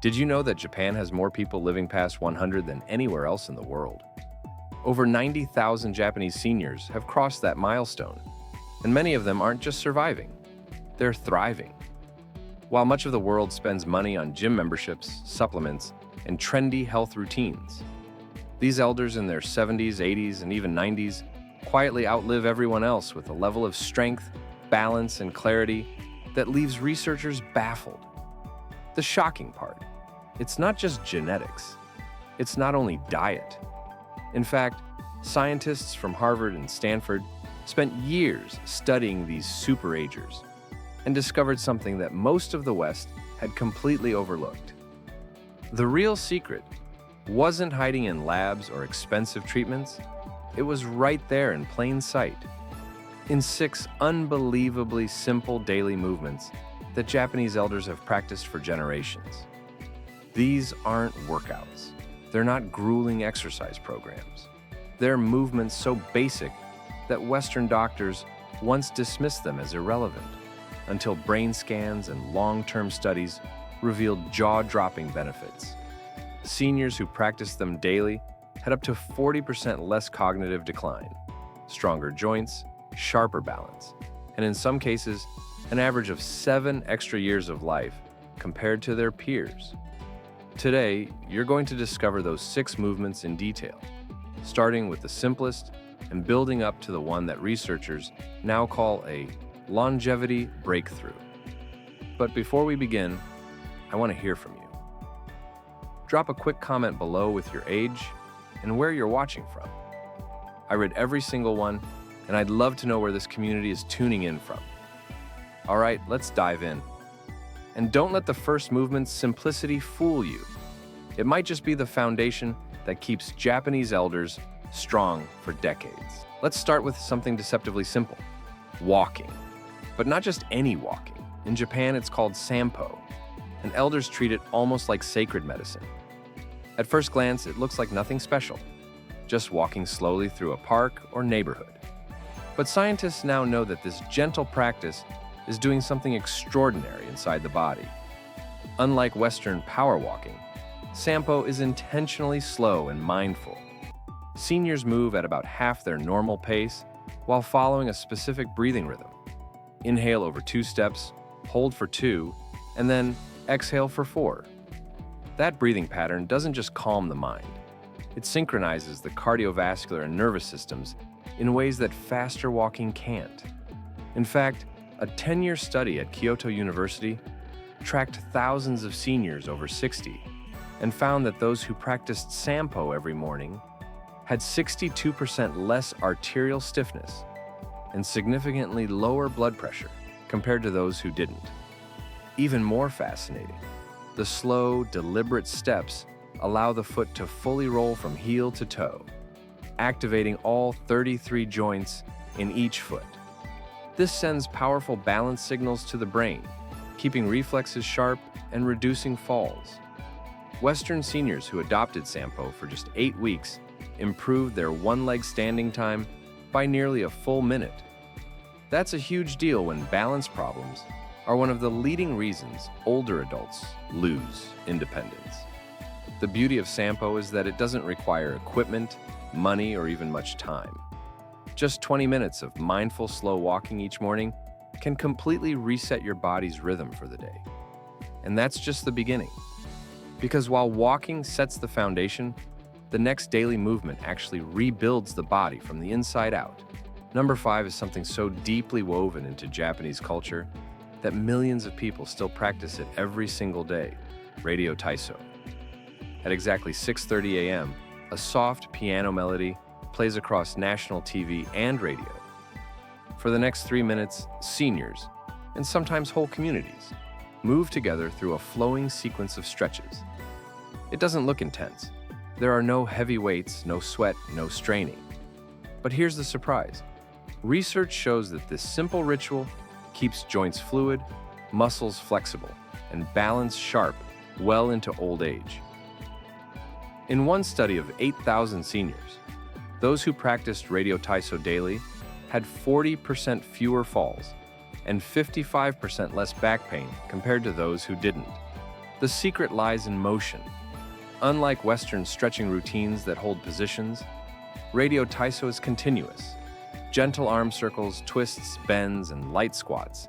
Did you know that Japan has more people living past 100 than anywhere else in the world? Over 90,000 Japanese seniors have crossed that milestone, and many of them aren't just surviving, they're thriving. While much of the world spends money on gym memberships, supplements, and trendy health routines, these elders in their 70s, 80s, and even 90s quietly outlive everyone else with a level of strength, balance, and clarity that leaves researchers baffled. The shocking part, it's not just genetics. It's not only diet. In fact, scientists from Harvard and Stanford spent years studying these superagers and discovered something that most of the West had completely overlooked. The real secret wasn't hiding in labs or expensive treatments. It was right there in plain sight, in 6 unbelievably simple daily movements that Japanese elders have practiced for generations. These aren't workouts. They're not grueling exercise programs. They're movements so basic that Western doctors once dismissed them as irrelevant, until brain scans and long-term studies revealed jaw-dropping benefits. Seniors who practiced them daily had up to 40% less cognitive decline, stronger joints, sharper balance, and in some cases, an average of 7 extra years of life compared to their peers. Today, you're going to discover those 6 movements in detail, starting with the simplest and building up to the one that researchers now call a longevity breakthrough. But before we begin, I want to hear from you. Drop a quick comment below with your age and where you're watching from. I read every single one, and I'd love to know where this community is tuning in from. All right, let's dive in. And don't let the first movement's simplicity fool you. It might just be the foundation that keeps Japanese elders strong for decades. Let's start with something deceptively simple: walking. But not just any walking. In Japan, it's called sampo, and elders treat it almost like sacred medicine. At first glance, it looks like nothing special, just walking slowly through a park or neighborhood. But scientists now know that this gentle practice is doing something extraordinary inside the body. Unlike Western power walking, sampo is intentionally slow and mindful. Seniors move at about half their normal pace while following a specific breathing rhythm. Inhale over 2 steps, hold for 2, and then exhale for 4. That breathing pattern doesn't just calm the mind. It synchronizes the cardiovascular and nervous systems in ways that faster walking can't. In fact, a 10-year study at Kyoto University tracked thousands of seniors over 60 and found that those who practiced sampo every morning had 62% less arterial stiffness and significantly lower blood pressure compared to those who didn't. Even more fascinating, the slow, deliberate steps allow the foot to fully roll from heel to toe, activating all 33 joints in each foot. This sends powerful balance signals to the brain, keeping reflexes sharp and reducing falls. Western seniors who adopted sampo for just 8 weeks improved their one-leg standing time by nearly a full minute. That's a huge deal when balance problems are one of the leading reasons older adults lose independence. The beauty of sampo is that it doesn't require equipment, money, or even much time. Just 20 minutes of mindful, slow walking each morning can completely reset your body's rhythm for the day. And that's just the beginning. Because while walking sets the foundation, the next daily movement actually rebuilds the body from the inside out. Number 5 is something so deeply woven into Japanese culture that millions of people still practice it every single day: radio taiso. At exactly 6:30 a.m., a soft piano melody plays across national TV and radio. For the next 3 minutes, seniors, and sometimes whole communities, move together through a flowing sequence of stretches. It doesn't look intense. There are no heavy weights, no sweat, no straining. But here's the surprise. Research shows that this simple ritual keeps joints fluid, muscles flexible, and balance sharp well into old age. In one study of 8,000 seniors, those who practiced radio taiso daily had 40% fewer falls and 55% less back pain compared to those who didn't. The secret lies in motion. Unlike Western stretching routines that hold positions, Radio Taiso is continuous. Gentle arm circles, twists, bends, and light squats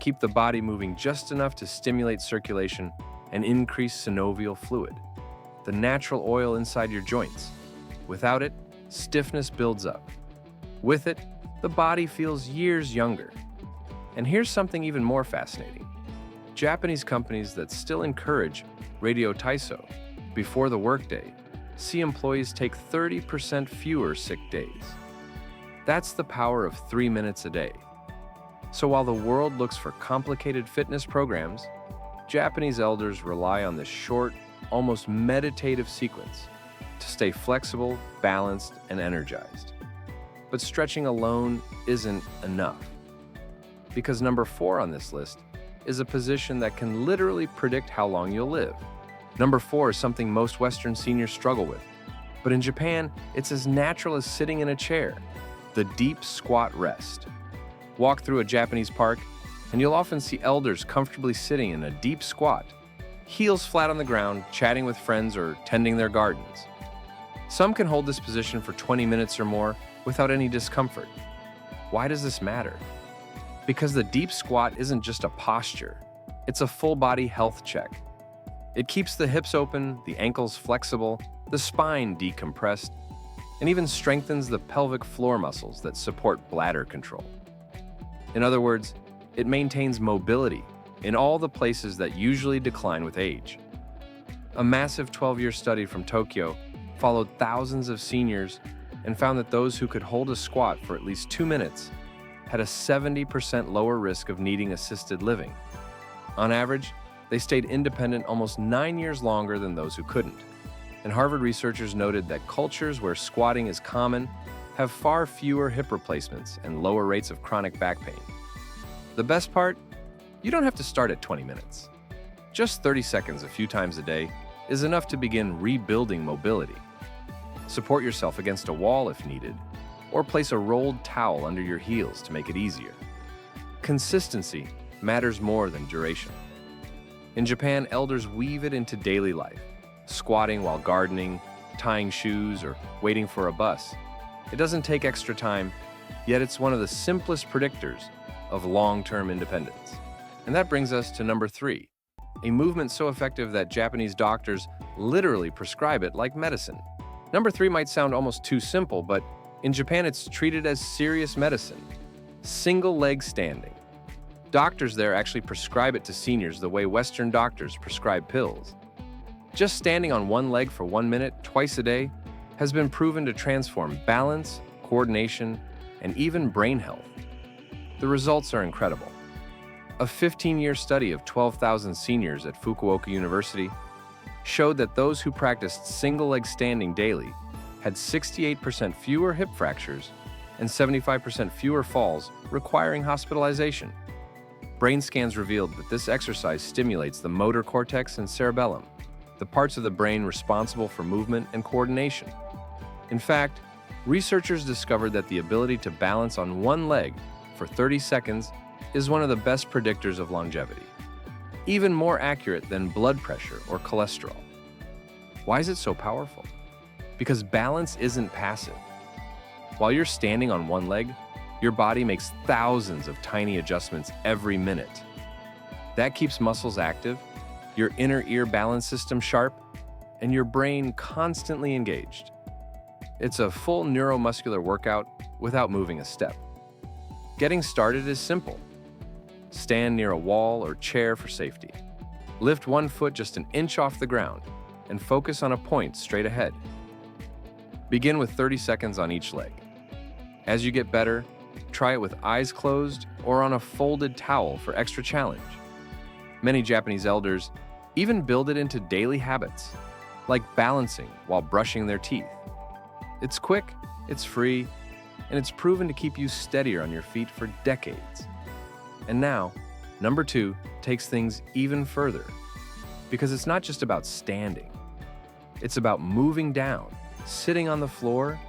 keep the body moving just enough to stimulate circulation and increase synovial fluid, the natural oil inside your joints. Without it, stiffness builds up. With it, the body feels years younger. And here's something even more fascinating. Japanese companies that still encourage Radio Taiso before the workday see employees take 30% fewer sick days. That's the power of 3 minutes a day. So while the world looks for complicated fitness programs, Japanese elders rely on this short, almost meditative sequence to stay flexible, balanced, and energized. But stretching alone isn't enough. Because number 4 on this list is a position that can literally predict how long you'll live. Number 4 is something most Western seniors struggle with. But in Japan, it's as natural as sitting in a chair, the deep squat rest. Walk through a Japanese park, and you'll often see elders comfortably sitting in a deep squat, heels flat on the ground, chatting with friends or tending their gardens. Some can hold this position for 20 minutes or more without any discomfort. Why does this matter? Because the deep squat isn't just a posture, it's a full-body health check. It keeps the hips open, the ankles flexible, the spine decompressed, and even strengthens the pelvic floor muscles that support bladder control. In other words, it maintains mobility in all the places that usually decline with age. A massive 12-year study from Tokyo followed thousands of seniors and found that those who could hold a squat for at least 2 minutes had a 70% lower risk of needing assisted living. On average, they stayed independent almost 9 years longer than those who couldn't. And Harvard researchers noted that cultures where squatting is common have far fewer hip replacements and lower rates of chronic back pain. The best part? You don't have to start at 20 minutes. Just 30 seconds a few times a day is enough to begin rebuilding mobility. Support yourself against a wall if needed, or place a rolled towel under your heels to make it easier. Consistency matters more than duration. In Japan, elders weave it into daily life, squatting while gardening, tying shoes, or waiting for a bus. It doesn't take extra time, yet it's one of the simplest predictors of long-term independence. And that brings us to number 3, a movement so effective that Japanese doctors literally prescribe it like medicine. Number 3 might sound almost too simple, but in Japan it's treated as serious medicine: single leg standing. Doctors there actually prescribe it to seniors the way Western doctors prescribe pills. Just standing on one leg for 1 minute, twice a day, has been proven to transform balance, coordination, and even brain health. The results are incredible. A 15-year study of 12,000 seniors at Fukuoka University showed that those who practiced single-leg standing daily had 68% fewer hip fractures and 75% fewer falls requiring hospitalization. Brain scans revealed that this exercise stimulates the motor cortex and cerebellum, the parts of the brain responsible for movement and coordination. In fact, researchers discovered that the ability to balance on one leg for 30 seconds is one of the best predictors of longevity, even more accurate than blood pressure or cholesterol. Why is it so powerful? Because balance isn't passive. While you're standing on one leg, your body makes thousands of tiny adjustments every minute. That keeps muscles active, your inner ear balance system sharp, and your brain constantly engaged. It's a full neuromuscular workout without moving a step. Getting started is simple. Stand near a wall or chair for safety. Lift one foot just an inch off the ground and focus on a point straight ahead. Begin with 30 seconds on each leg. As you get better, try it with eyes closed or on a folded towel for extra challenge. Many Japanese elders even build it into daily habits, like balancing while brushing their teeth. It's quick, it's free, and it's proven to keep you steadier on your feet for decades. And now, number 2 takes things even further, because it's not just about standing. It's about moving down, sitting on the floor,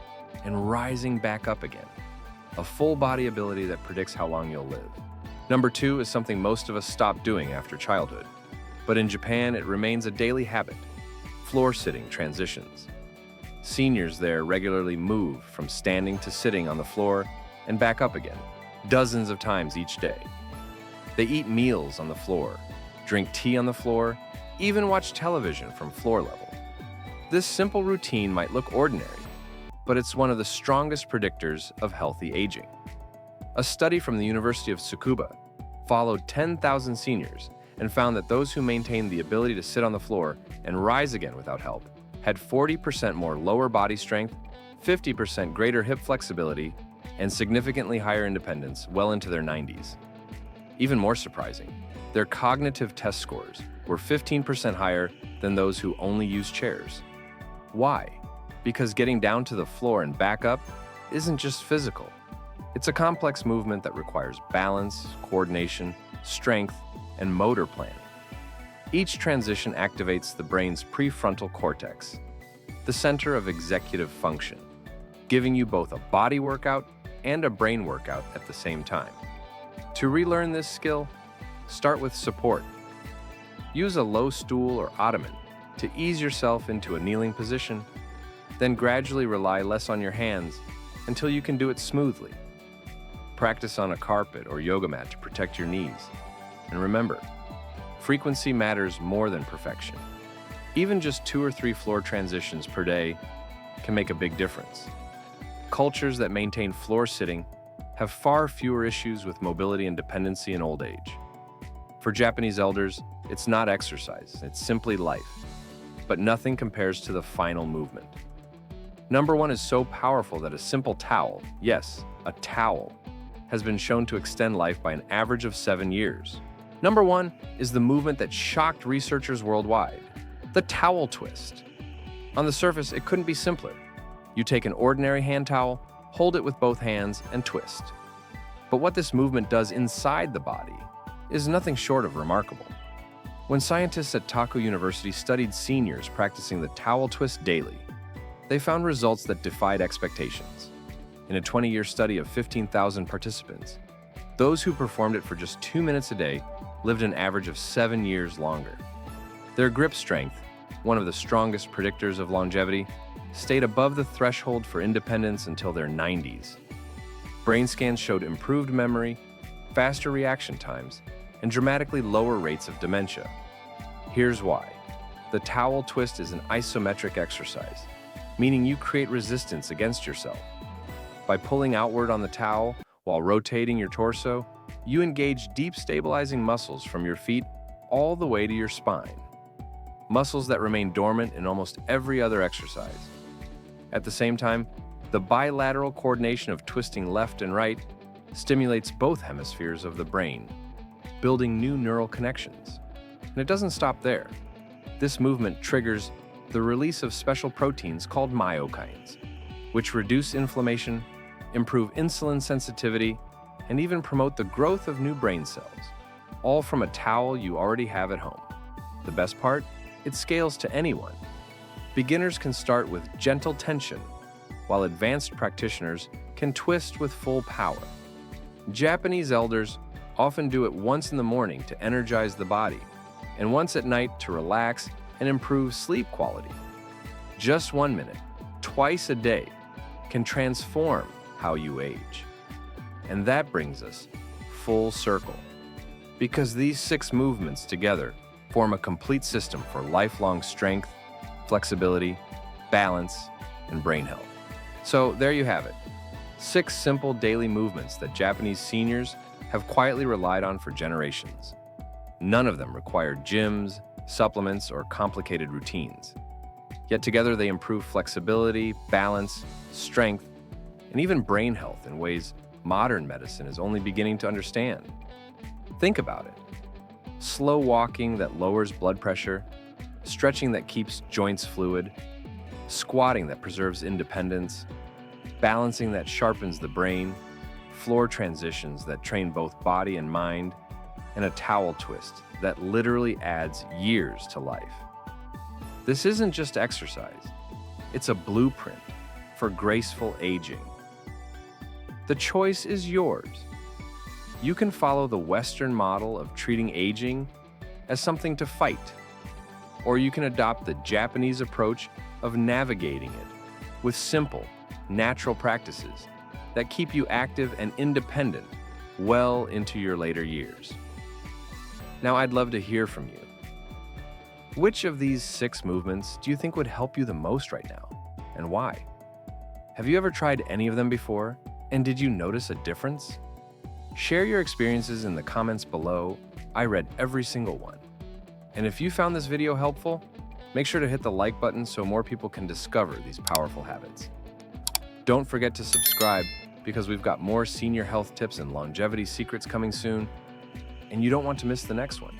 and rising back up again. A full body ability that predicts how long you'll live. Number 2 is something most of us stop doing after childhood: But in Japan, it remains a daily habit. Floor-sitting transitions. Seniors there regularly move from standing to sitting on the floor and back up again, dozens of times each day. They eat meals on the floor, drink tea on the floor, even watch television from floor level. This simple routine might look ordinary, but it's one of the strongest predictors of healthy aging. A study from the University of Tsukuba followed 10,000 seniors and found that those who maintained the ability to sit on the floor and rise again without help had 40% more lower body strength, 50% greater hip flexibility, and significantly higher independence well into their 90s. Even more surprising, their cognitive test scores were 15% higher than those who only use chairs. Why? Because getting down to the floor and back up isn't just physical. It's a complex movement that requires balance, coordination, strength, and motor planning. Each transition activates the brain's prefrontal cortex, the center of executive function, giving you both a body workout and a brain workout at the same time. To relearn this skill, start with support. Use a low stool or ottoman to ease yourself into a kneeling position, then gradually rely less on your hands until you can do it smoothly. Practice on a carpet or yoga mat to protect your knees. And remember, frequency matters more than perfection. Even just 2 or 3 floor transitions per day can make a big difference. Cultures that maintain floor sitting have far fewer issues with mobility and dependency in old age. For Japanese elders, it's not exercise, it's simply life. But nothing compares to the final movement. Number 1 is so powerful that a simple towel, yes, a towel, has been shown to extend life by an average of 7 years. Number 1 is the movement that shocked researchers worldwide, the towel twist. On the surface, it couldn't be simpler. You take an ordinary hand towel, hold it with both hands, and twist. But what this movement does inside the body is nothing short of remarkable. When scientists at Taku University studied seniors practicing the towel twist daily, they found results that defied expectations. In a 20-year study of 15,000 participants, those who performed it for just 2 minutes a day lived an average of 7 years longer. Their grip strength, one of the strongest predictors of longevity, stayed above the threshold for independence until their 90s. Brain scans showed improved memory, faster reaction times, and dramatically lower rates of dementia. Here's why. The towel twist is an isometric exercise, meaning you create resistance against yourself. By pulling outward on the towel while rotating your torso, you engage deep stabilizing muscles from your feet all the way to your spine. Muscles that remain dormant in almost every other exercise. At the same time, the bilateral coordination of twisting left and right stimulates both hemispheres of the brain, building new neural connections. And it doesn't stop there. This movement triggers the release of special proteins called myokines, which reduce inflammation, improve insulin sensitivity, and even promote the growth of new brain cells, all from a towel you already have at home. The best part? It scales to anyone. Beginners can start with gentle tension, while advanced practitioners can twist with full power. Japanese elders often do it once in the morning to energize the body, and once at night to relax and improve sleep quality. Just 1 minute, twice a day, can transform how you age. And that brings us full circle, because these 6 movements together form a complete system for lifelong strength, flexibility, balance, and brain health. So there you have it, 6 simple daily movements that Japanese seniors have quietly relied on for generations. None of them require gyms, supplements, or complicated routines. Yet together they improve flexibility, balance, strength, and even brain health in ways modern medicine is only beginning to understand. Think about it. Slow walking that lowers blood pressure, stretching that keeps joints fluid, squatting that preserves independence, balancing that sharpens the brain, floor transitions that train both body and mind, and a towel twist that literally adds years to life. This isn't just exercise, it's a blueprint for graceful aging. The choice is yours. You can follow the Western model of treating aging, as something to fight, or you can adopt the Japanese approach of navigating it with simple, natural practices that keep you active and independent well into your later years. Now, I'd love to hear from you. Which of these 6 movements do you think would help you the most right now, and why? Have you ever tried any of them before, and did you notice a difference? Share your experiences in the comments below. I read every single one. And if you found this video helpful, make sure to hit the like button so more people can discover these powerful habits. Don't forget to subscribe because we've got more senior health tips and longevity secrets coming soon, and you don't want to miss the next one.